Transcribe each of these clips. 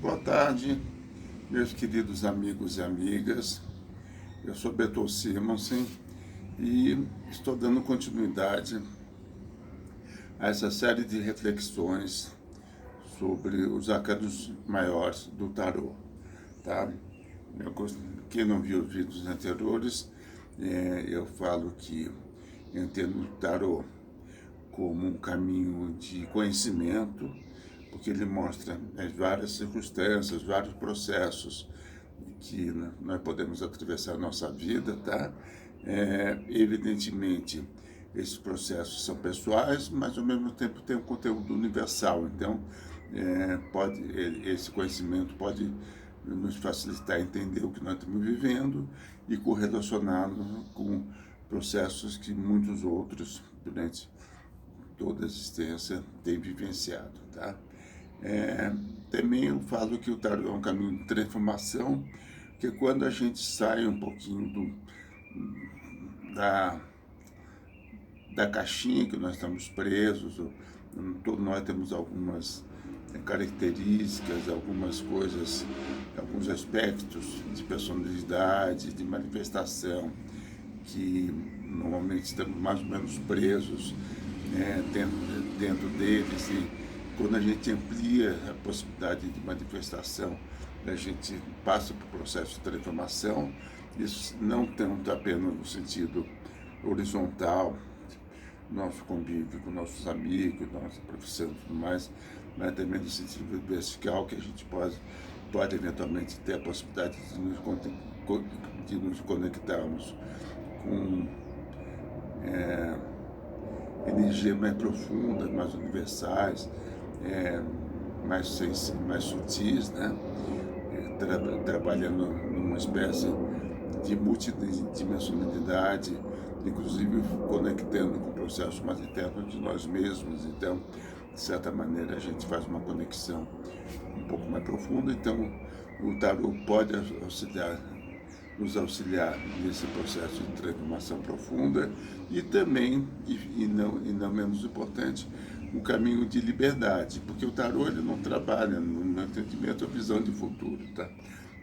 Boa tarde, meus queridos amigos e amigas. Eu sou Beto Simonsen e estou dando continuidade a essa série de reflexões sobre os arcanos maiores do tarô, tá? Quem não viu os vídeos anteriores, eu falo que eu entendo o tarô como um caminho de conhecimento, porque ele mostra as várias circunstâncias, vários processos que nós podemos atravessar a nossa vida, tá? Evidentemente, esses processos são pessoais, mas ao mesmo tempo tem um conteúdo universal. Então, esse conhecimento pode nos facilitar entender o que nós estamos vivendo e correlacioná-lo com processos que muitos outros, durante toda a existência, têm vivenciado, tá? Também eu falo que o tarô é um caminho de transformação, que quando a gente sai um pouquinho da caixinha que nós estamos presos, todos nós temos algumas características, algumas coisas, alguns aspectos de personalidade, de manifestação, que normalmente estamos mais ou menos presos dentro deles, e quando a gente amplia a possibilidade de manifestação, a gente passa por processo de transformação. Isso não tanto apenas no sentido horizontal, nosso convívio com nossos amigos, nossa profissão e tudo mais, mas também no sentido vertical, que a gente pode eventualmente ter a possibilidade de nos conectarmos com energias mais profundas, mais universais, mais sutis, né? Trabalhando numa espécie de multidimensionalidade, inclusive conectando com processos mais internos de nós mesmos. Então, de certa maneira, a gente faz uma conexão um pouco mais profunda. Então, o tarô pode nos auxiliar nesse processo de transformação profunda, e também, e não menos importante, um caminho de liberdade, porque o tarô ele não trabalha no entendimento ou visão de futuro, tá?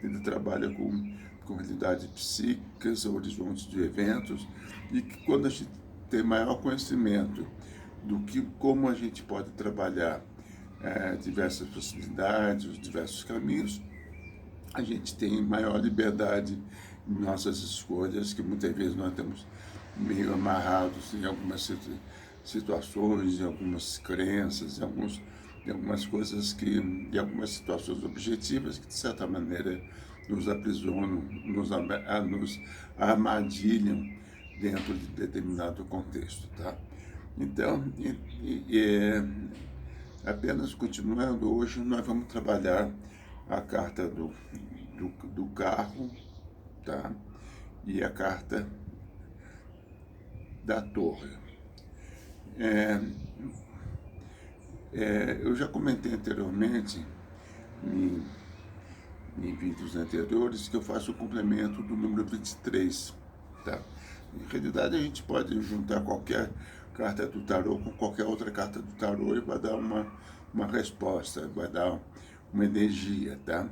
Ele trabalha com realidades psíquicas, horizontes de eventos, e que quando a gente tem maior conhecimento como a gente pode trabalhar diversas possibilidades, os diversos caminhos, a gente tem maior liberdade em nossas escolhas, que muitas vezes nós estamos meio amarrados em algumas situações, em algumas crenças, em algumas coisas em algumas situações objetivas que, de certa maneira, nos aprisionam, nos armadilham dentro de determinado contexto, tá? Então, apenas continuando, hoje nós vamos trabalhar a carta do carro, tá? E a carta da torre. Eu já comentei anteriormente, em vídeos anteriores, que eu faço o complemento do número 23, tá? Em realidade, a gente pode juntar qualquer carta do tarô com qualquer outra carta do tarô e vai dar uma resposta, vai dar uma energia, tá?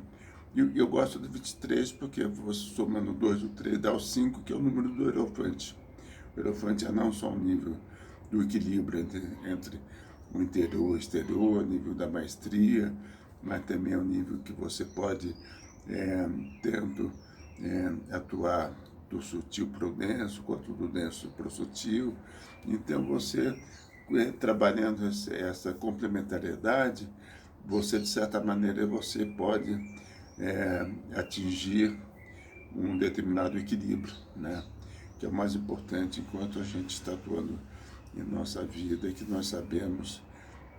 E eu gosto do 23 porque você somando 2 ou 3 dá o 5, que é o número do Hierophante. O Hierophante é não só o nível do equilíbrio entre o interior e o exterior, o nível da maestria, mas também é o nível que você pode tanto atuar do sutil para o denso, quanto do denso para o sutil. Então, você, trabalhando essa complementariedade, você, de certa maneira, você pode atingir um determinado equilíbrio, né? Que é o mais importante enquanto a gente está atuando em nossa vida, que nós sabemos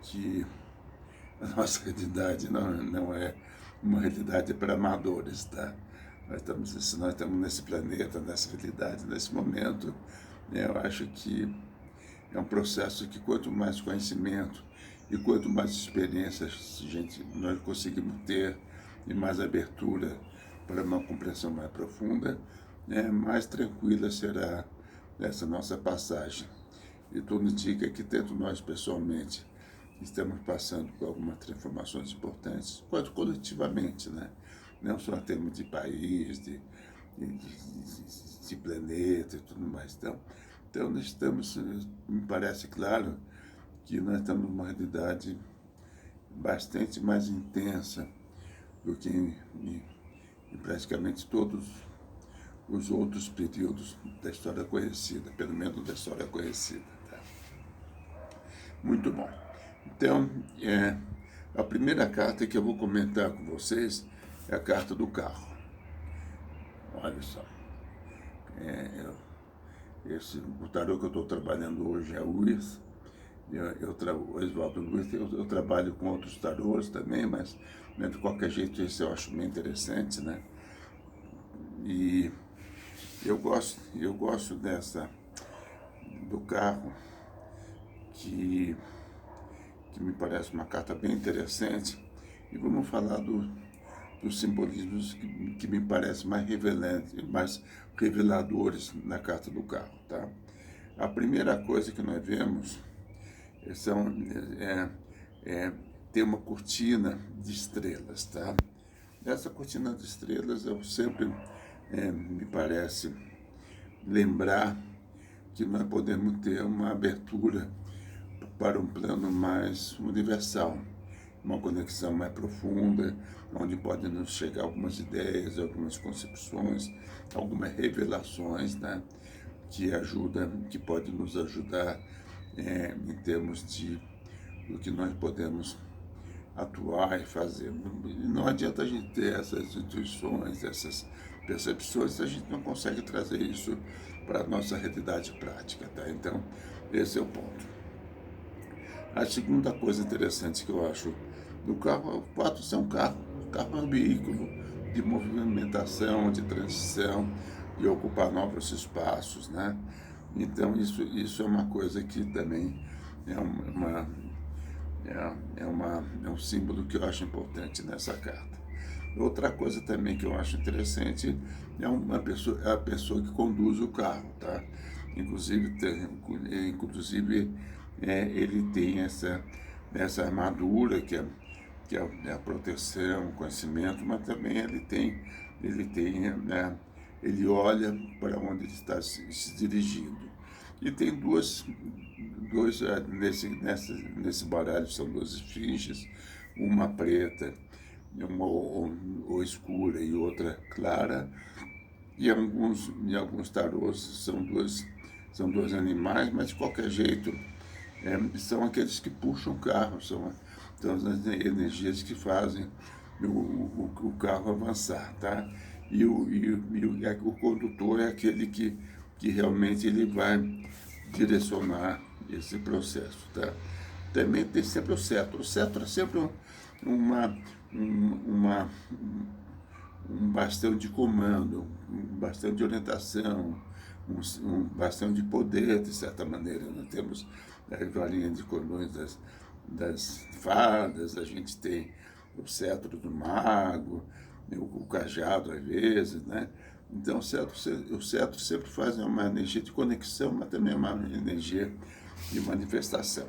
que a nossa realidade não é uma realidade para amadores, tá? Nós estamos nesse planeta, nessa realidade, nesse momento, né? Eu acho que é um processo que quanto mais conhecimento e quanto mais experiências nós conseguimos ter, e mais abertura para uma compreensão mais profunda, mais tranquila será essa nossa passagem. E tudo indica que tanto nós pessoalmente, estamos passando por algumas transformações importantes, quanto coletivamente, né? Não só em termos de país, de planeta e tudo mais. Então nós estamos, me parece claro, que nós estamos numa realidade bastante mais intensa do que em praticamente todos os outros períodos da história conhecida, pelo menos da história conhecida. Tá? Muito bom. Então, a primeira carta que eu vou comentar com vocês é a carta do carro. Olha só. O tarô que eu estou trabalhando hoje é o Luiz. O Oswaldo Luiz, eu trabalho com outros tarôs também, mas de qualquer jeito esse eu acho bem interessante, né? E eu gosto do carro, que me parece uma carta bem interessante, e vamos falar dos simbolismos que me parecem mais reveladores na carta do carro, tá? A primeira coisa que nós vemos tem uma cortina de estrelas, tá? Essa cortina de estrelas eu sempre me parece lembrar que nós podemos ter uma abertura para um plano mais universal, uma conexão mais profunda, onde podem nos chegar algumas ideias, algumas concepções, algumas revelações, né, que podem nos ajudar em termos do que nós podemos atuar e fazer. Não adianta a gente ter essas intuições, essas percepções, se a gente não consegue trazer isso para a nossa realidade prática, tá? Então, esse é o ponto. A segunda coisa interessante que eu acho do carro é o fato de ser um carro. O carro é um veículo de movimentação, de transição, de ocupar novos espaços, né? Então, isso é uma coisa que também é um símbolo que eu acho importante nessa carta. Outra coisa também que eu acho interessante é a pessoa que conduz o carro, tá? Inclusive ele tem essa armadura que é a proteção, o conhecimento, mas também ele olha para onde ele está se dirigindo. E tem nesse baralho são duas esfinges, uma preta, uma ou escura e outra clara, e alguns tarôs são dois animais, mas de qualquer jeito são aqueles que puxam o carro, são as energias que fazem o carro avançar, tá? E o condutor é aquele que realmente ele vai direcionar esse processo, tá? Também tem sempre o cetro. O cetro é sempre um bastão de comando, um bastão de orientação, um bastão de poder, de certa maneira. Nós temos a varinha de cordões das fadas, a gente tem o cetro do mago, o cajado às vezes, né? Então o cetro sempre faz uma energia de conexão, mas também uma energia de manifestação.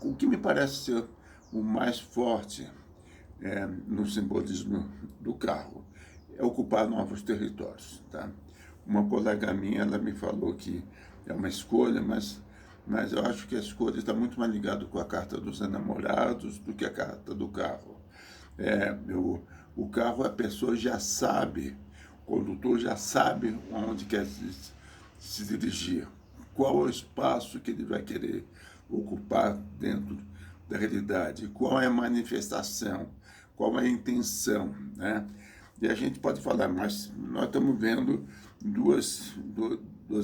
O que me parece ser o mais forte no simbolismo do carro é ocupar novos territórios, tá? Uma colega minha, ela me falou que é uma escolha, mas eu acho que a escolha está muito mais ligada com a carta dos enamorados do que a carta do carro. O carro, a pessoa já sabe, o condutor já sabe onde quer se dirigir, qual é o espaço que ele vai querer ocupar dentro da realidade, qual é a manifestação, qual é a intenção, né? E a gente pode falar, mas nós estamos vendo dois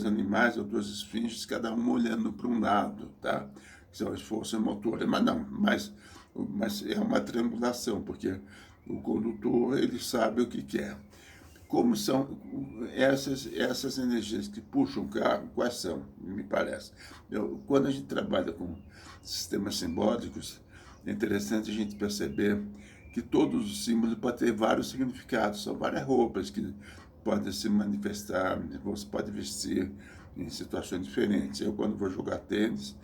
animais ou duas esfinges, cada um olhando para um lado, tá? Que são as forças motoras, mas não, mas é uma triangulação, porque o condutor, ele sabe o que quer. Como são essas energias que puxam o carro, quais são, me parece? Quando a gente trabalha com sistemas simbólicos, é interessante a gente perceber que todos os símbolos podem ter vários significados, são várias roupas que podem se manifestar, você pode vestir em situações diferentes. Eu, quando vou jogar tênis,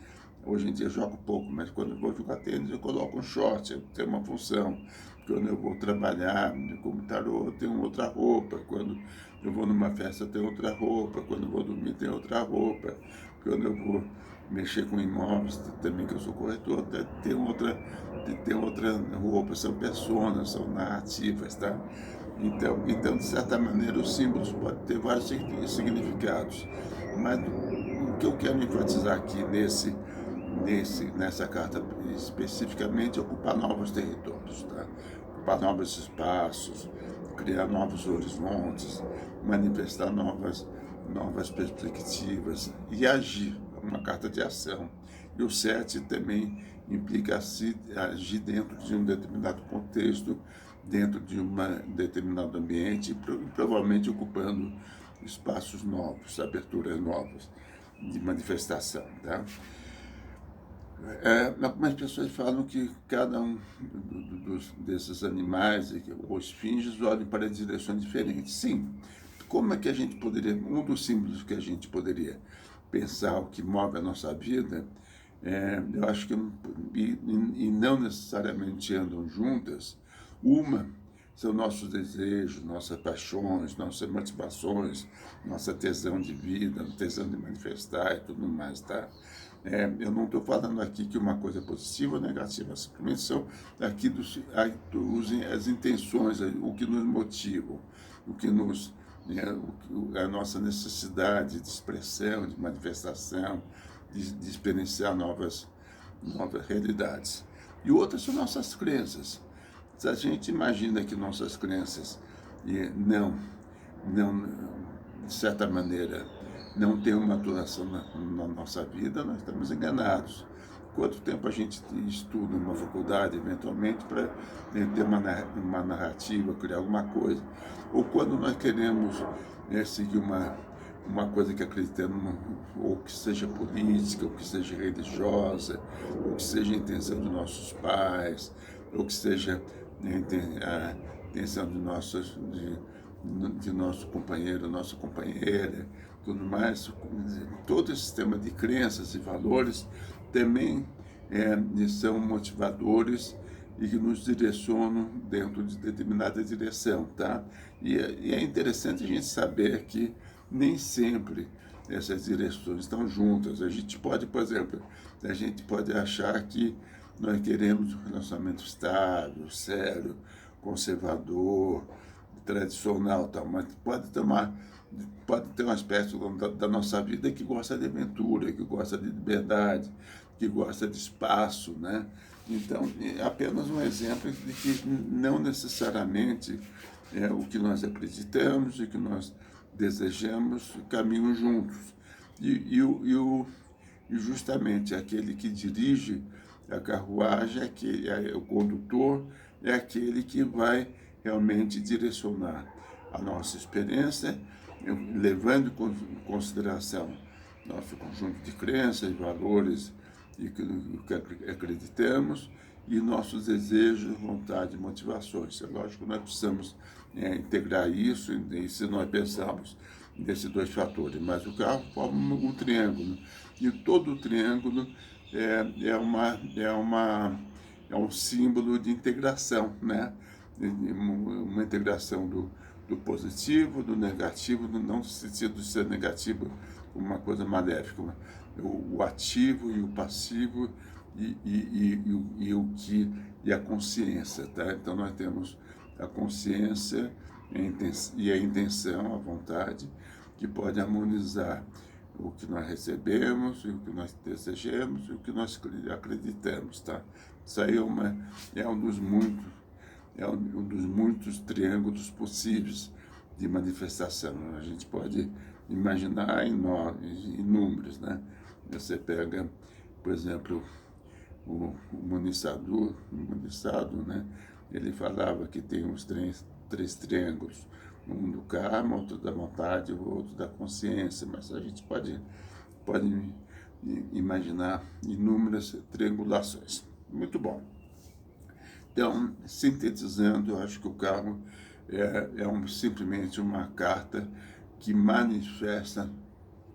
Hoje em dia eu jogo pouco, mas quando eu vou jogar tênis eu coloco um short, tem uma função. Quando eu vou trabalhar como tarô, eu tenho outra roupa. Quando eu vou numa festa, eu tenho outra roupa. Quando eu vou dormir, tem outra roupa. Quando eu vou mexer com imóveis, também que eu sou corretor, tem outra roupa. São personas, são narrativas, tá? Então, de certa maneira, os símbolos podem ter vários significados. Mas o que eu quero enfatizar aqui nessa carta especificamente é ocupar novos territórios, tá? Ocupar novos espaços, criar novos horizontes, manifestar novas perspectivas e agir, uma carta de ação. E o 7 também implica agir dentro de um determinado contexto, dentro de um determinado ambiente, e provavelmente ocupando espaços novos, aberturas novas de manifestação, tá? Algumas pessoas falam que cada um desses animais, ou esfinges, olham para direções diferentes. Sim, como é que a gente poderia, um dos símbolos que a gente poderia pensar, o que move a nossa vida, eu acho que, e não necessariamente andam juntas, uma são nossos desejos, nossas paixões, nossas motivações, nossa tesão de vida, tesão de manifestar e tudo mais, tá? Eu não estou falando aqui que uma coisa é positiva ou negativa, simplesmente são aqui as intenções, o que nos motiva, o que nos a nossa necessidade de expressão, de manifestação, de experienciar novas realidades. E outras são nossas crenças. Se a gente imagina que nossas crenças não, de certa maneira, não tem uma atuação na nossa vida, nós estamos enganados. Quanto tempo a gente estuda numa faculdade, eventualmente, para ter uma narrativa, criar alguma coisa? Ou quando nós queremos seguir uma coisa que acreditamos, ou que seja política, ou que seja religiosa, ou que seja a intenção dos nossos pais, ou que seja a intenção de nosso companheiro, nossa companheira, tudo mais. Todo esse sistema de crenças e valores também são motivadores e que nos direcionam dentro de determinada direção, tá? E é interessante a gente saber que nem sempre essas direções estão juntas. A gente pode, por exemplo, a gente pode achar que nós queremos um relacionamento estável, sério, conservador, tradicional, tal, mas pode ter um aspecto da nossa vida que gosta de aventura, que gosta de liberdade, que gosta de espaço, né? Então, é apenas um exemplo de que não necessariamente o que nós acreditamos e o que nós desejamos caminham juntos. E justamente aquele que dirige a carruagem, o condutor, é aquele que vai realmente direcionar a nossa experiência, levando em consideração nosso conjunto de crenças, valores e o que acreditamos, e nossos desejos, vontade e motivações. É lógico que nós precisamos integrar isso, e se nós pensarmos nesses dois fatores, mas o carro forma um triângulo, e todo o triângulo é um símbolo de integração, né? Uma integração do positivo, do negativo, não no sentido de ser negativo uma coisa maléfica, o ativo e o passivo e a consciência, tá? Então nós temos a consciência e a intenção, a vontade, que pode harmonizar o que nós recebemos, o que nós desejamos e o que nós acreditamos, tá? Isso aí é um dos muitos triângulos possíveis de manifestação. A gente pode imaginar inúmeros, né? Você pega, por exemplo, o Muniçado, né? Ele falava que tem uns três triângulos, um do karma, outro da vontade, o outro da consciência, mas a gente pode imaginar inúmeras triangulações. Muito bom. Então, sintetizando, eu acho que o carro simplesmente uma carta que manifesta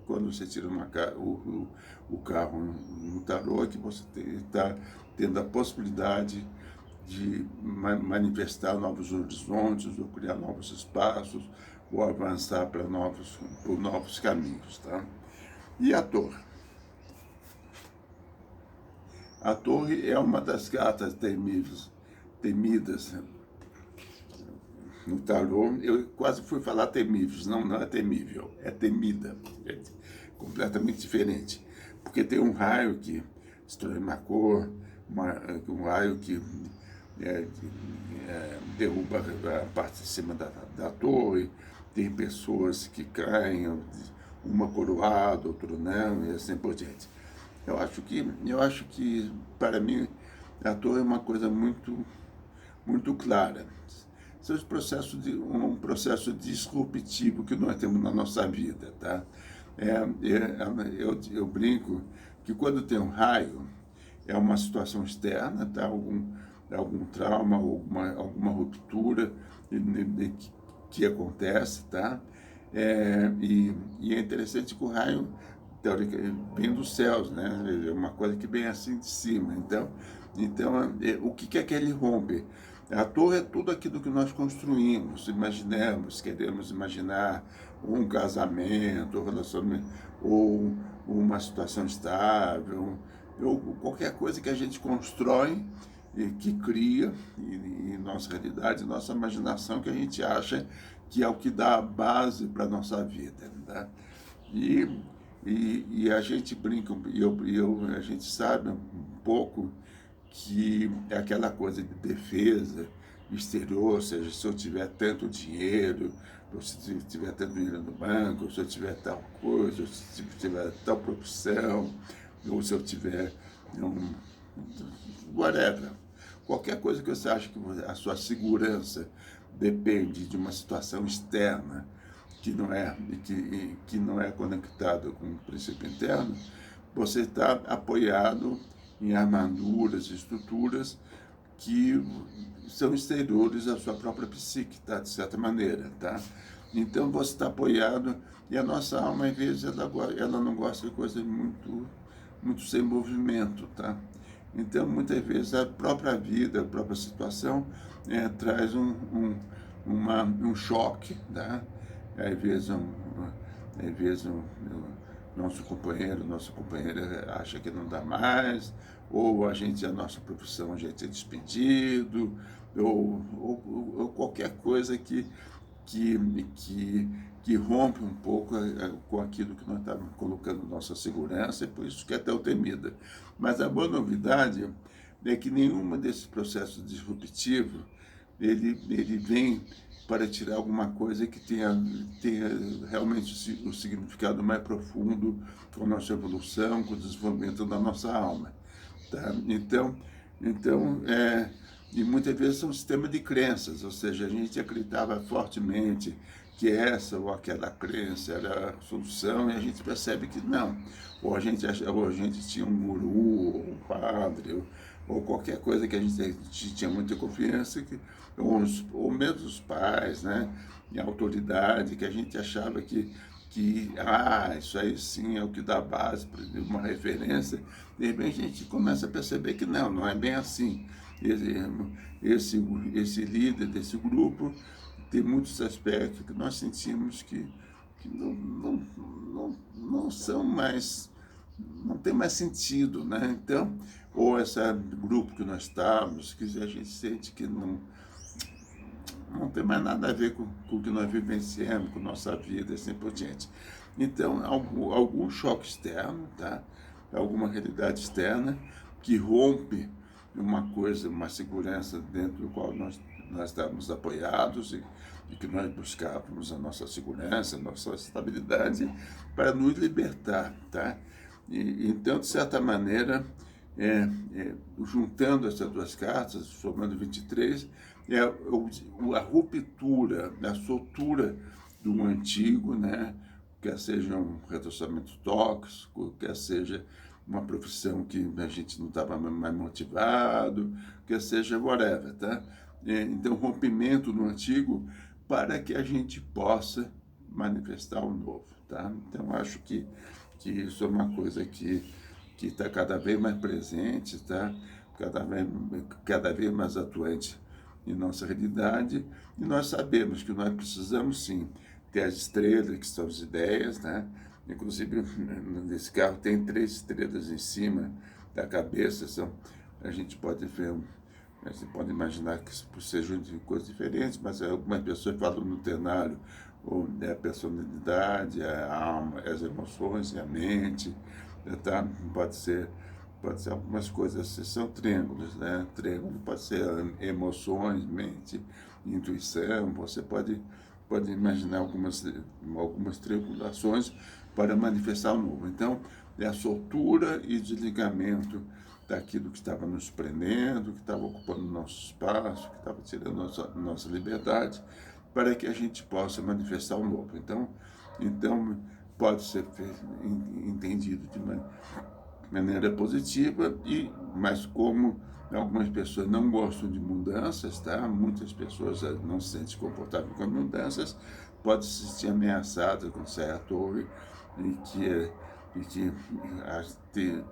quando você tira o carro no tarô, é que você está tendo a possibilidade de manifestar novos horizontes, ou criar novos espaços, ou avançar por novos caminhos, tá? E a torre? A torre é uma das cartas temidas no tarô. Eu quase fui falar temíveis, não é temível, é temida, é completamente diferente, porque tem um raio que destrói uma cor, um raio que é, derruba a parte de cima da torre, tem pessoas que caem, uma coroada, outra não, e assim por diante. Eu acho que para mim, a torre é uma coisa muito clara. São um processo disruptivo que nós temos na nossa vida, tá? Eu brinco que quando tem um raio, é uma situação externa, tá? Algum trauma, alguma ruptura que acontece, tá? E é interessante que o raio vem dos céus, né? É uma coisa que vem assim de cima. Então o que é que ele rompe? A torre é tudo aquilo que nós construímos, imaginamos, queremos imaginar um casamento, um relacionamento, ou uma situação estável, ou qualquer coisa que a gente constrói e que cria em nossa realidade, nossa imaginação, que a gente acha que é o que dá a base para a nossa vida. Tá? E a gente brinca, a gente sabe um pouco que é aquela coisa de defesa exterior, ou seja, se eu tiver tanto dinheiro, ou se eu tiver tanto dinheiro no banco, ou se eu tiver tal coisa, ou se eu tiver tal profissão, ou se eu tiver whatever. Qualquer coisa que você acha que a sua segurança depende de uma situação externa que não é conectado com o princípio interno, você está apoiado em armaduras, estruturas que são exteriores à sua própria psique, tá? De certa maneira, tá? Então você está apoiado, e a nossa alma, às vezes, ela não gosta de coisas muito sem movimento, tá? Então, muitas vezes, a própria vida, a própria situação traz um choque, tá? Às vezes, nossa companheira acha que não dá mais, ou a nossa profissão, a gente é despedido, ou qualquer coisa que rompe um pouco com aquilo que nós estamos colocando nossa segurança, e por isso que é tão temida. Mas a boa novidade é que nenhuma desses processos disruptivos ele vem para tirar alguma coisa que tenha realmente o significado mais profundo com a nossa evolução, com o desenvolvimento da nossa alma. Tá? E muitas vezes são sistemas de crenças, ou seja, a gente acreditava fortemente que essa ou aquela crença era a solução, e a gente percebe que não. Ou a gente tinha um guru, ou um padre, ou qualquer coisa que a gente tinha muita confiança, ou mesmo os pais, né, e a autoridade, que a gente achava que isso aí sim é o que dá base para uma referência. De repente a gente começa a perceber que não é bem assim. Esse líder desse grupo tem muitos aspectos que nós sentimos que não são mais, não tem mais sentido, né? Então, ou esse grupo que nós estamos, que a gente sente que não tem mais nada a ver com o que nós vivenciamos, com nossa vida e assim por diante. Então, algum choque externo, tá? Alguma realidade externa que rompe uma segurança dentro do qual nós estávamos apoiados e que nós buscávamos a nossa segurança, a nossa estabilidade para nos libertar, tá? Então, de certa maneira, juntando essas duas cartas, formando 23, a ruptura, a soltura do antigo, né? Quer seja um relacionamento tóxico, quer seja uma profissão que a gente não estava mais motivado, quer seja whatever, tá? Então, rompimento do antigo para que a gente possa manifestar o novo. tá? Então, acho que isso é uma coisa que está cada vez mais presente, tá? Cada vez mais atuante em nossa realidade, e nós sabemos que nós precisamos, sim, ter as estrelas, que são as ideias, né? Inclusive, nesse carro tem 3 estrelas em cima da cabeça, a gente pode ver, você pode imaginar que sejam de coisas diferentes, mas algumas pessoas falam no ternário, ou a personalidade, a alma, as emoções, a mente, tá? Pode ser algumas coisas, são triângulos, né? Triângulo pode ser emoções, mente, intuição, você pode imaginar algumas triangulações para manifestar o novo. Então, é a soltura e desligamento daquilo que estava nos prendendo, que estava ocupando nosso espaço, que estava tirando nossa liberdade, para que a gente possa manifestar o novo. Então pode ser entendido de maneira positiva, mas como algumas pessoas não gostam de mudanças, tá? Muitas pessoas não se sentem confortáveis com mudanças, pode se sentir ameaçada com Serra Torre e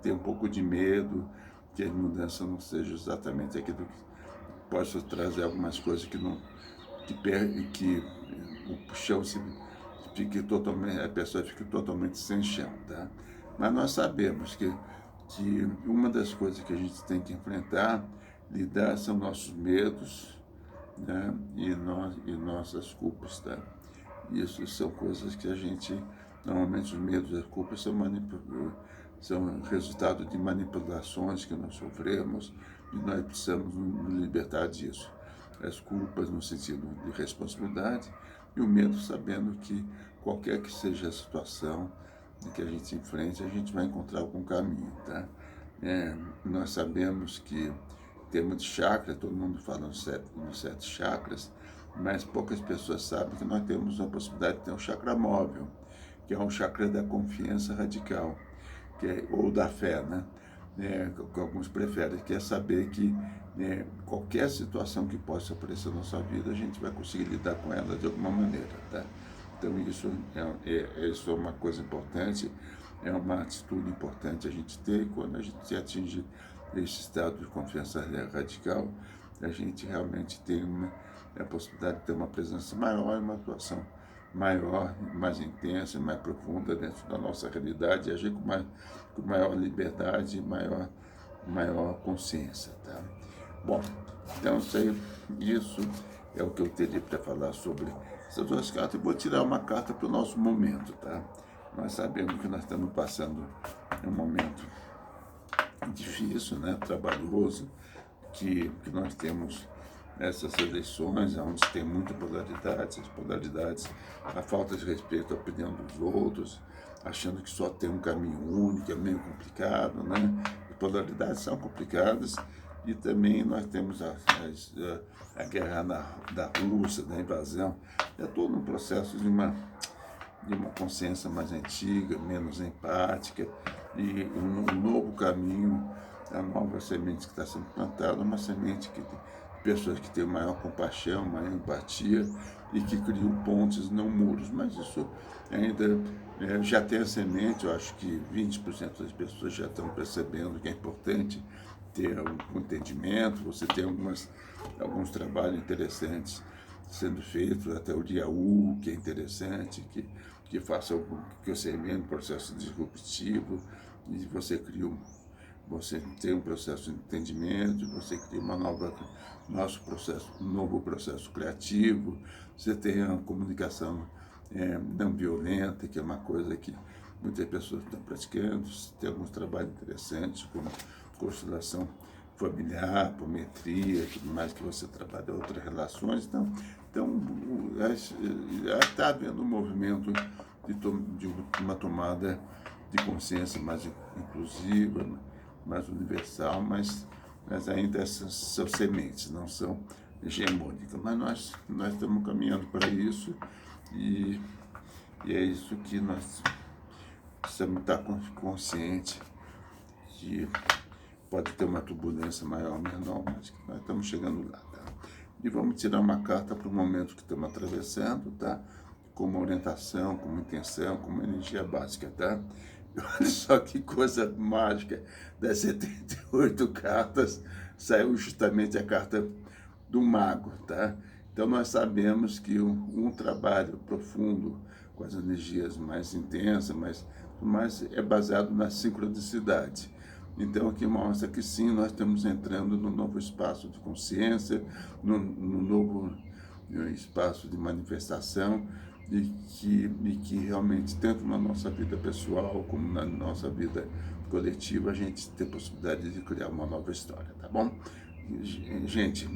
ter um pouco de medo que as mudanças não sejam exatamente aquilo que possa trazer algumas coisas que o chão a pessoa fique totalmente sem chão, tá? Mas nós sabemos que uma das coisas que a gente tem que enfrentar, lidar, são nossos medos, né? E nossas culpas, tá? Isso são coisas que a gente, normalmente os medos e as culpas são resultado de manipulações que nós sofremos, e nós precisamos nos libertar disso. As culpas no sentido de responsabilidade, e o medo sabendo que qualquer que seja a situação que a gente enfrente, a gente vai encontrar algum caminho, tá? Nós sabemos que, em termos de chakra, todo mundo fala nos 7 chakras, mas poucas pessoas sabem que nós temos a possibilidade de ter um chakra móvel, que é um chakra da confiança radical, ou da fé, né? Que alguns preferem, que é saber que qualquer situação que possa aparecer na nossa vida, a gente vai conseguir lidar com ela de alguma maneira, tá? Então isso isso é uma coisa importante, é uma atitude importante a gente ter. Quando a gente atinge esse estado de confiança radical, a gente realmente tem a possibilidade de ter uma presença maior, uma atuação maior, mais intensa, mais profunda dentro da nossa realidade, e agir com maior liberdade e maior consciência, tá? Bom, então isso é o que eu teria para falar sobre essas 2 cartas. Eu vou tirar uma carta para o nosso momento, tá? Nós sabemos que nós estamos passando um momento difícil, né? Trabalhoso, que nós temos essas eleições, onde tem muita polaridade, as polaridades, a falta de respeito à opinião dos outros, achando que só tem um caminho único, é meio complicado, né? As polaridades são complicadas, e também nós temos a guerra da Rússia, da invasão. É todo um processo de uma consciência mais antiga, menos empática, e um novo caminho, a nova semente que está sendo plantada, uma semente de pessoas que têm maior compaixão, maior empatia, e que criam pontes, não muros. Mas isso ainda já tem a semente. Eu acho que 20% das pessoas já estão percebendo que é importante ter um entendimento. Você tem alguns trabalhos interessantes sendo feitos, a teoria U, que é interessante, que faça que você venha um processo disruptivo, e você tem um processo de entendimento, você cria um novo processo criativo, você tem a comunicação não violenta, que é uma coisa que muitas pessoas estão praticando. Tem alguns trabalhos interessantes, como constelação familiar, apometria, tudo mais, que você trabalha outras relações. Então está havendo um movimento de uma tomada de consciência mais inclusiva, mais universal, mas ainda essas são sementes, não são hegemônicas. Mas nós estamos caminhando para isso, e é isso que nós precisamos estar conscientes, que pode ter uma turbulência maior ou menor, mas que nós estamos chegando lá, tá? E vamos tirar uma carta para o momento que estamos atravessando, tá? como orientação, como intenção, como energia básica, tá? Olha só que coisa mágica, das 78 cartas, saiu justamente a carta do mago, tá? Então nós sabemos que um trabalho profundo, com as energias mais intensas, mas é baseado na sincronicidade. Então aqui mostra que sim, nós estamos entrando num novo espaço de consciência, num novo espaço de manifestação, e que realmente, tanto na nossa vida pessoal como na nossa vida coletiva, a gente tem possibilidade de criar uma nova história, tá bom? Gente,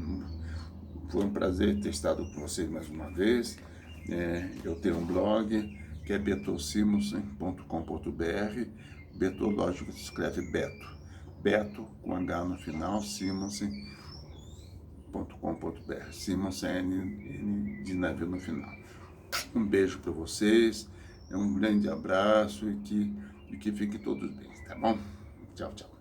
foi um prazer ter estado com vocês mais uma vez. Eu tenho um blog que é betosimonsen.com.br. Beto, lógico, se escreve Beto. Beto com H no final, simonsen.com.br. Simonsen, N de navio no final. Um beijo para vocês, um grande abraço e que fiquem todos bem, tá bom? Tchau, tchau.